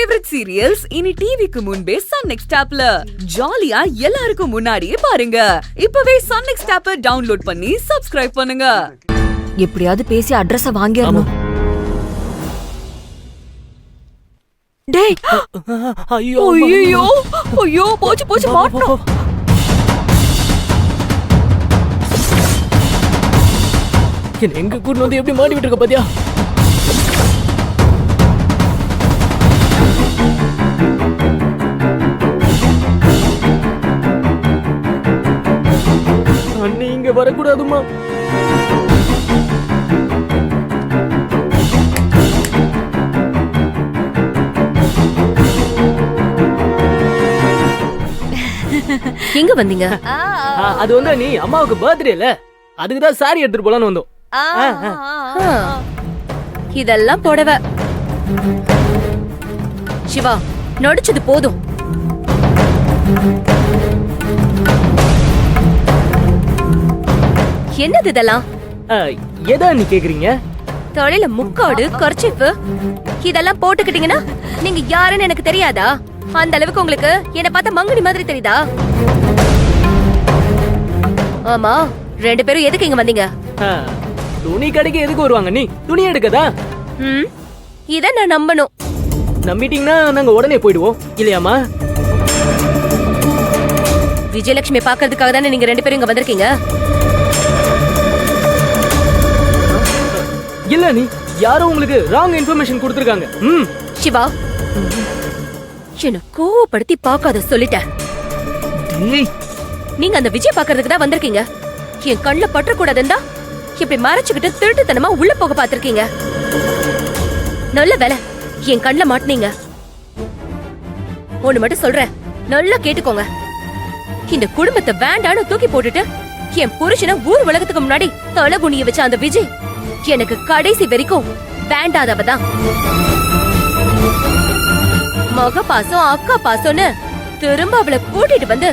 Favourite serials இனி டிவிக்கு முன்பே சன் நெக்ஸ்ட் ஆப்ல ஜாலியா எல்லாருக்கும் முன்னாடியே பாருங்க. இப்பவே சன் நெக்ஸ்ட் ஆப்பை டவுன்லோட் பண்ணி சப்ஸ்கிரைப் பண்ணுங்க. எப்படியாவது பேசி அட்ரஸ வாங்கிரணும். டேய் ஐயோ ஐயோ ஐயோ போச்சு போச்சு மாட்டோம். எங்க கூட்டு வந்து எப்படி மாட்டி விட்டுருக்க பாத்தியா? அண்ணி இங்க வரக்கூடாதுமா. எங்க வந்தீங்க? அது வந்து நீ அம்மாவுக்கு பர்த்டே இல்ல, அதுக்குதான் சாரி எடுத்துட்டு போலான்னு வந்தோம். இதெல்லாம் போடவ சிவா, நடிச்சது போதும். என்னது இதெல்லாம்? எதா நீ கேக்குறீங்க? தொழில முக்காடு கர்ச்சிப்பு இதெல்லாம் போட்டுக்கிட்டீங்கன்னா நீங்க யாருன்னு எனக்கு தெரியாதா? அந்த அளவுக்கு உங்களுக்கு என்ன பார்த்தா மங்குடி மாதிரி தெரியுதா? ஆமா, ரெண்டு பேரும் எதுக்கு இங்க வந்தீங்க? துணி கடைக்கு எதுக்கு வருவாங்க? நீ துணி எடுக்கதா? இத நான் நம்பணும். நம்பிட்டீங்கன்னா நாங்க உடனே போயிடுவோம் இல்லையாமா? விஜயலட்சுமி பாக்குறதுக்காக தானே நீங்க ரெண்டு பேரும் இங்க வந்திருக்கீங்க? இல்ல நீ யாரோ உங்களுக்கு ராங் இன்ஃபர்மேஷன் கொடுத்திருக்காங்க. சிவா, என்ன கோவப்படுத்தி பாக்காத சொல்லிட்டேன். நீங்க அந்த விஜய் பாக்குறதுக்கு தான் வந்திருக்கீங்க. என் கண்ணுல பற்ற கூடாதுன்னா இப்படி மறைச்சுக்கிட்டு திருட்டுத்தனமா உள்ள போக பாத்திருக்கீங்க. நல்ல வேலை என் கண்ணுல மாட்டினீங்க. ஒண்ணு மட்டும் சொல்றேன், நல்லா கேட்டுக்கோங்க. இந்த குடும்பத்தை வேண்டான்னு தூக்கி போட்டுட்டு என் புருஷனை ஊர் உலகத்துக்கு முன்னாடி தலகுனிய வச்ச அந்த விஜய் எனக்கு கடைசி வரைக்கும் வேண்டாதவதான். மக பாசம் அக்கா பாசம்னு திரும்ப அவளை கூட்டிட்டு வந்து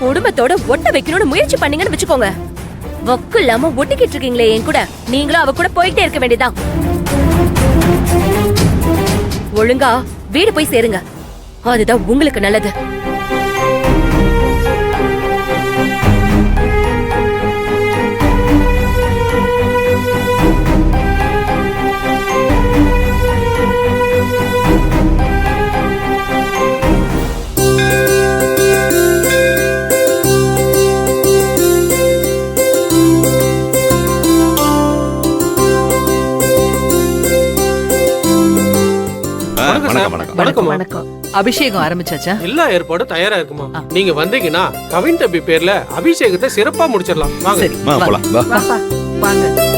குடும்பத்தோட ஒட்ட வைக்கணும்னு முயற்சி பண்ணீங்கன்னு வச்சுக்கோங்க. வக்கு இல்லாம ஒட்டிக்கிட்டு இருக்கீங்களே என் கூட, நீங்களும் அவ கூட போயிட்டே இருக்க வேண்டியதான். ஒழுங்கா வீடு போய் சேருங்க, அதுதான் உங்களுக்கு நல்லது. வணக்கம். அபிஷேகம் ஆரம்பிச்சாச்சா? எல்லா ஏற்பாடும் தயாரா இருக்குமா? நீங்க வந்தீங்கன்னா கவின் தம்பி பேர்ல அபிஷேகத்தை சிறப்பா முடிச்சிடலாம். வாங்க. வாங்க.